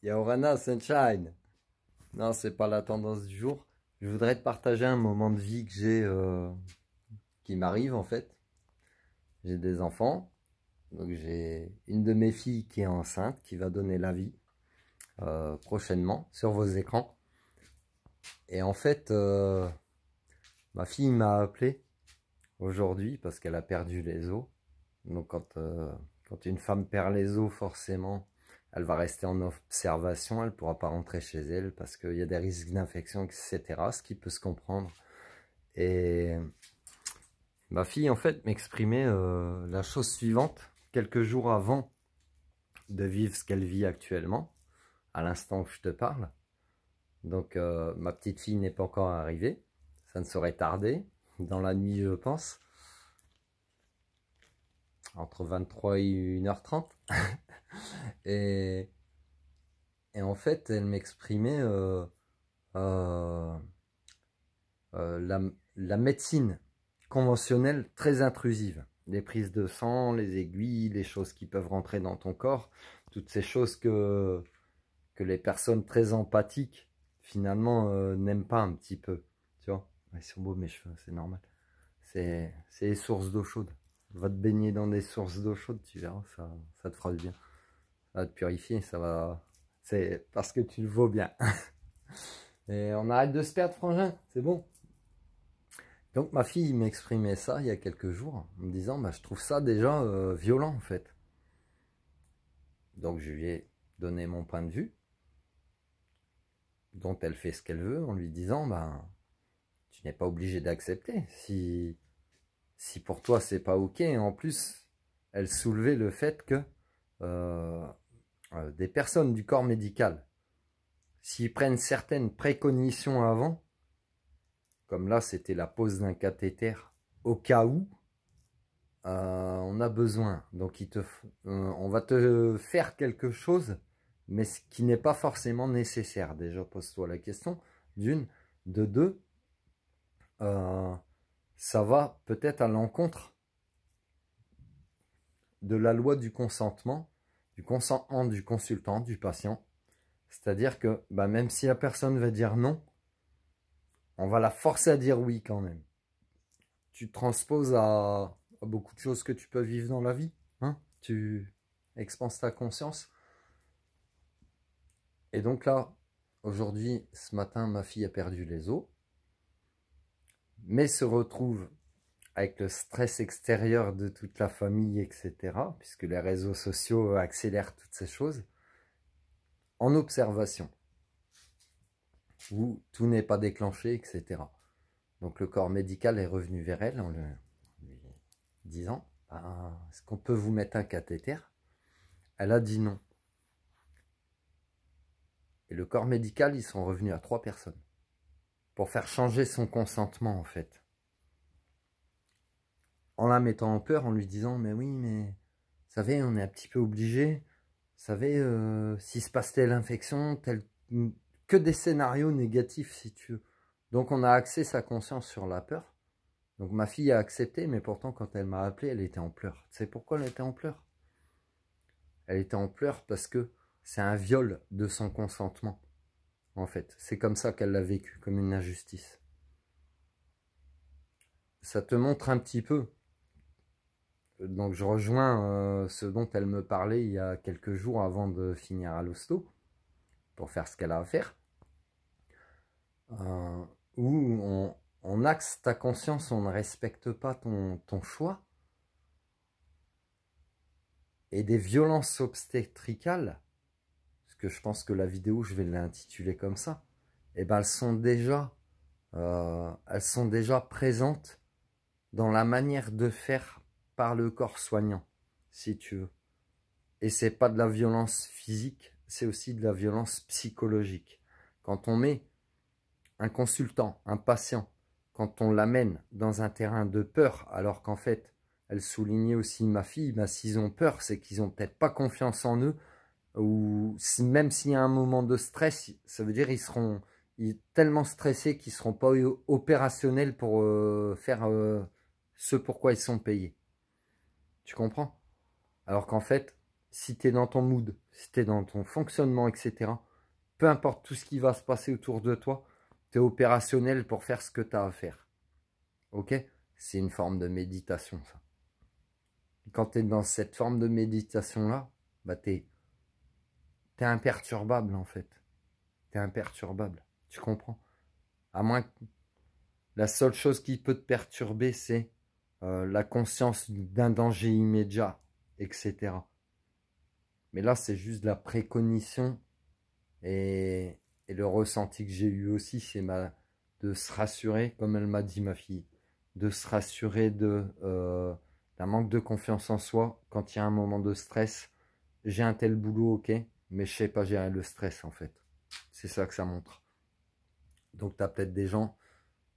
Yaorana Sunshine. Non, c'est pas la tendance du jour. Je voudrais te partager un moment de vie que j'ai, qui m'arrive en fait. J'ai des enfants. Donc j'ai une de mes filles qui est enceinte, qui va donner la vie prochainement sur vos écrans. Et en fait, ma fille m'a appelé aujourd'hui parce qu'elle a perdu les os. Donc quand une femme perd les os, forcément, elle va rester en observation, elle ne pourra pas rentrer chez elle parce qu'il y a des risques d'infection, etc. Ce qui peut se comprendre. Et ma fille, en fait, m'exprimait la chose suivante, quelques jours avant de vivre ce qu'elle vit actuellement, à l'instant où je te parle. Donc, ma petite fille n'est pas encore arrivée. Ça ne saurait tarder, dans la nuit, je pense. Entre 23 et 1h30. et en fait, elle m'exprimait la médecine conventionnelle très intrusive. Les prises de sang, les aiguilles, les choses qui peuvent rentrer dans ton corps. Toutes ces choses que les personnes très empathiques, finalement, n'aiment pas un petit peu. Tu vois, ils sont beaux mes cheveux, c'est normal. C'est les sources d'eau chaude. Va te baigner dans des sources d'eau chaude, tu verras, ça te fera du bien. Ça va te purifier, ça va... C'est parce que tu le vaux bien. Et on arrête de se perdre, frangin, c'est bon. Donc ma fille m'exprimait ça il y a quelques jours, en me disant, bah, je trouve ça déjà violent en fait. Donc je lui ai donné mon point de vue, dont elle fait ce qu'elle veut, en lui disant, bah, tu n'es pas obligé d'accepter. Si pour toi c'est pas ok, et en plus elle soulevait le fait que des personnes du corps médical, s'ils prennent certaines préconitions avant, comme là c'était la pose d'un cathéter au cas où on a besoin, donc on va te faire quelque chose, mais ce qui n'est pas forcément nécessaire. Déjà pose-toi la question, d'une, de deux, ça va peut-être à l'encontre de la loi du consentement du consultant, du patient. C'est-à-dire que bah, même si la personne va dire non, on va la forcer à dire oui quand même. Tu transposes à beaucoup de choses que tu peux vivre dans la vie. Hein, tu expanses ta conscience. Et donc là, aujourd'hui, ce matin, ma fille a perdu les os, mais se retrouve avec le stress extérieur de toute la famille, etc., puisque les réseaux sociaux accélèrent toutes ces choses, en observation, où tout n'est pas déclenché, etc. Donc le corps médical est revenu vers elle en lui disant, est-ce qu'on peut vous mettre un cathéter? Elle a dit non. Et le corps médical, ils sont revenus à 3 personnes pour faire changer son consentement, en fait. En la mettant en peur, en lui disant, mais oui, mais vous savez, on est un petit peu obligé. Vous savez, s'il se passe telle infection, que des scénarios négatifs, si tu veux. Donc, on a axé sa conscience sur la peur. Donc, ma fille a accepté, mais pourtant, quand elle m'a appelé, elle était en pleurs. Tu sais pourquoi elle était en pleurs? Elle était en pleurs parce que c'est un viol de son consentement, en fait. C'est comme ça qu'elle l'a vécu, comme une injustice. Ça te montre un petit peu. Donc je rejoins ce dont elle me parlait il y a quelques jours avant de finir à l'hosto, pour faire ce qu'elle a à faire. Où on axe ta conscience, on ne respecte pas ton choix. Et des violences obstétricales, parce que je pense que la vidéo, je vais l'intituler comme ça, et ben elles sont déjà présentes dans la manière de faire par le corps soignant, si tu veux. Et c'est pas de la violence physique, c'est aussi de la violence psychologique. Quand on met un consultant, un patient, quand on l'amène dans un terrain de peur, alors qu'en fait, elle soulignait aussi ma fille, ben, s'ils ont peur, c'est qu'ils ont peut-être pas confiance en eux, ou même s'il y a un moment de stress, ça veut dire qu'ils seront tellement stressés qu'ils ne seront pas opérationnels pour faire ce pourquoi ils sont payés. Tu comprends? Alors qu'en fait, si tu es dans ton mood si tu es dans ton fonctionnement, etc., peu importe tout ce qui va se passer autour de toi, tu es opérationnel pour faire ce que tu as à faire. Ok? C'est une forme de méditation, ça. Quand tu es dans cette forme de méditation-là, bah tu es imperturbable, en fait. Tu es imperturbable. Tu comprends? À moins que la seule chose qui peut te perturber, c'est la conscience d'un danger immédiat, etc. Mais là, c'est juste la précognition et le ressenti que j'ai eu aussi, c'est de se rassurer, comme elle m'a dit ma fille, de se rassurer d'un manque de confiance en soi quand il y a un moment de stress. J'ai un tel boulot, ok, mais je sais pas gérer le stress en fait. C'est ça que ça montre. Donc tu as peut-être des gens,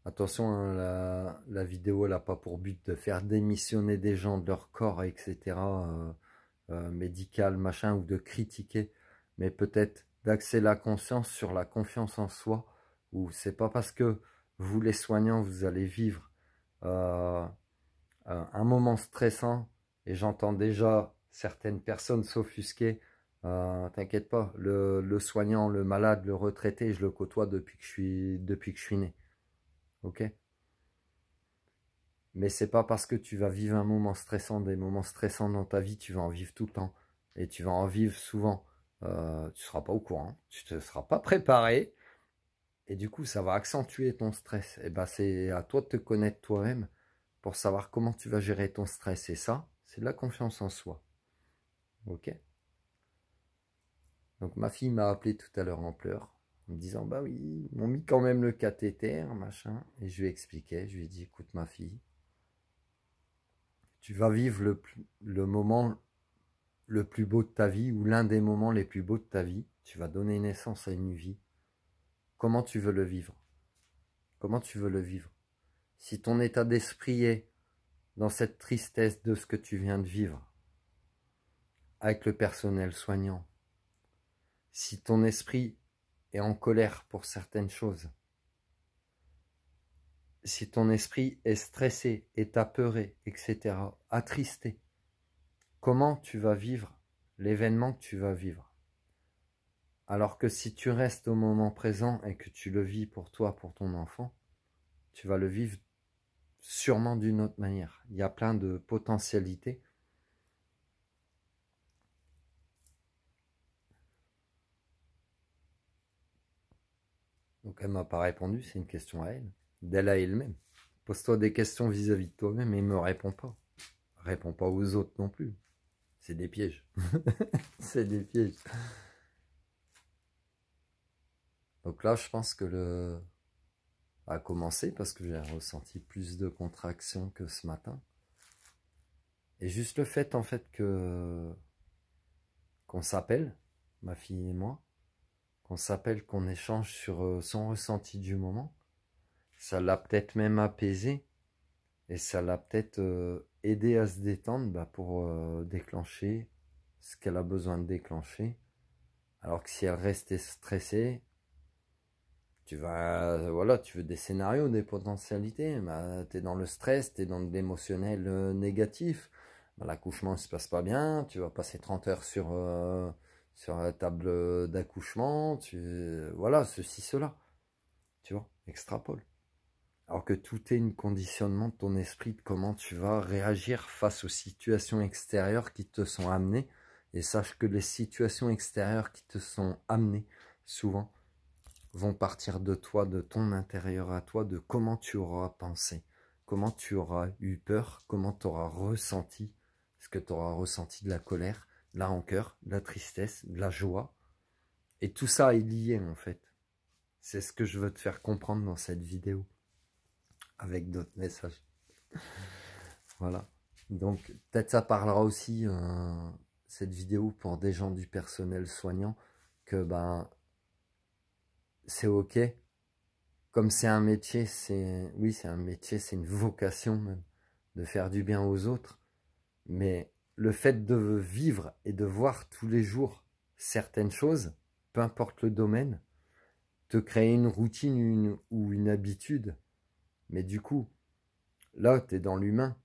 attention, hein, la vidéo elle n'a pas pour but de faire démissionner des gens de leur corps, etc. Médical, machin, ou de critiquer, mais peut-être d'axer la conscience sur la confiance en soi, où c'est pas parce que vous les soignants, vous allez vivre un moment stressant, et j'entends déjà certaines personnes s'offusquer, t'inquiète pas, le soignant, le malade, le retraité, je le côtoie depuis que je suis né, ok? Mais c'est pas parce que tu vas vivre un moment stressant, des moments stressants dans ta vie, tu vas en vivre tout le temps. Et tu vas en vivre souvent. Tu ne seras pas au courant, tu ne seras pas préparé. Et du coup, ça va accentuer ton stress. Et ben, c'est à toi de te connaître toi-même pour savoir comment tu vas gérer ton stress. Et ça, c'est de la confiance en soi. Ok? Donc ma fille m'a appelé tout à l'heure en pleurs, en me disant, bah oui, ils m'ont mis quand même le cathéter, machin. Et je lui expliquais, je lui ai dit, écoute ma fille, tu vas vivre le moment le plus beau de ta vie, ou l'un des moments les plus beaux de ta vie. Tu vas donner naissance à une vie. Comment tu veux le vivre? Comment tu veux le vivre? Si ton état d'esprit est dans cette tristesse de ce que tu viens de vivre, avec le personnel soignant, si ton esprit est en colère pour certaines choses, si ton esprit est stressé, est apeuré, etc., attristé, comment tu vas vivre l'événement que tu vas vivre? Alors que si tu restes au moment présent et que tu le vis pour toi, pour ton enfant, tu vas le vivre sûrement d'une autre manière. Il y a plein de potentialités. Donc elle m'a pas répondu, c'est une question à elle, d'elle à elle-même. Pose-toi des questions vis-à-vis de toi-même et me réponds pas. Réponds pas aux autres non plus. C'est des pièges. C'est des pièges. Donc là, je pense que le a commencé parce que j'ai ressenti plus de contractions que ce matin. Et juste le fait en fait que qu'on s'appelle, ma fille et moi, qu'on s'appelle, qu'on échange sur son ressenti du moment, ça l'a peut-être même apaisé et ça l'a peut-être aidé à se détendre pour déclencher ce qu'elle a besoin de déclencher. Alors que si elle restait stressée, tu veux des scénarios, des potentialités, tu es dans le stress, tu es dans de l'émotionnel négatif, l'accouchement ne se passe pas bien, tu vas passer 30 heures sur la table d'accouchement, voilà, ceci, cela, tu vois, extrapole. Alors que tout est un conditionnement de ton esprit, de comment tu vas réagir face aux situations extérieures qui te sont amenées, et sache que les situations extérieures qui te sont amenées, souvent, vont partir de toi, de ton intérieur à toi, de comment tu auras pensé, comment tu auras eu peur, comment tu auras ressenti, est-ce que tu auras ressenti de la colère, de la rancœur, de la tristesse, de la joie. Et tout ça est lié en fait. C'est ce que je veux te faire comprendre dans cette vidéo, avec d'autres messages. Voilà. Donc peut-être ça parlera aussi, cette vidéo, pour des gens du personnel soignant, que c'est ok. Comme c'est un métier, oui, c'est un métier, c'est une vocation même, de faire du bien aux autres. Mais le fait de vivre et de voir tous les jours certaines choses, peu importe le domaine, te créer une routine ou une habitude. Mais du coup, là, tu es dans l'humain.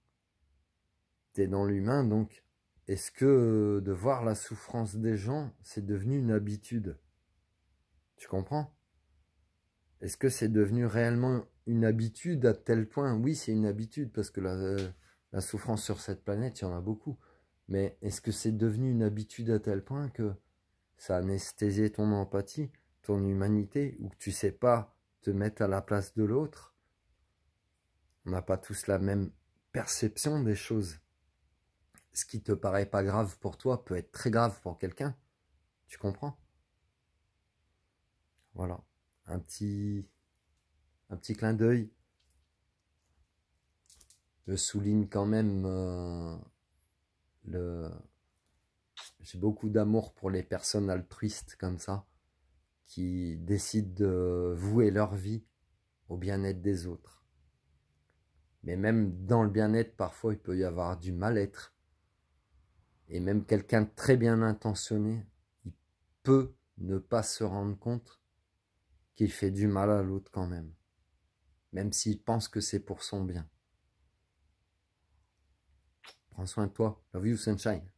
Tu es dans l'humain, donc est-ce que de voir la souffrance des gens, c'est devenu une habitude? Tu comprends? Est-ce que c'est devenu réellement une habitude à tel point? Oui, c'est une habitude parce que la souffrance sur cette planète, il y en a beaucoup. Mais est-ce que c'est devenu une habitude à tel point que ça a anesthésié ton empathie, ton humanité, ou que tu sais pas te mettre à la place de l'autre? On n'a pas tous la même perception des choses. Ce qui te paraît pas grave pour toi peut être très grave pour quelqu'un. Tu comprends? Voilà. Un petit clin d'œil. Je souligne quand même j'ai beaucoup d'amour pour les personnes altruistes comme ça, qui décident de vouer leur vie au bien-être des autres. Mais même dans le bien-être, parfois, il peut y avoir du mal-être. Et même quelqu'un de très bien intentionné, il peut ne pas se rendre compte qu'il fait du mal à l'autre quand même s'il pense que c'est pour son bien. Prends soin de toi. Love you, sunshine.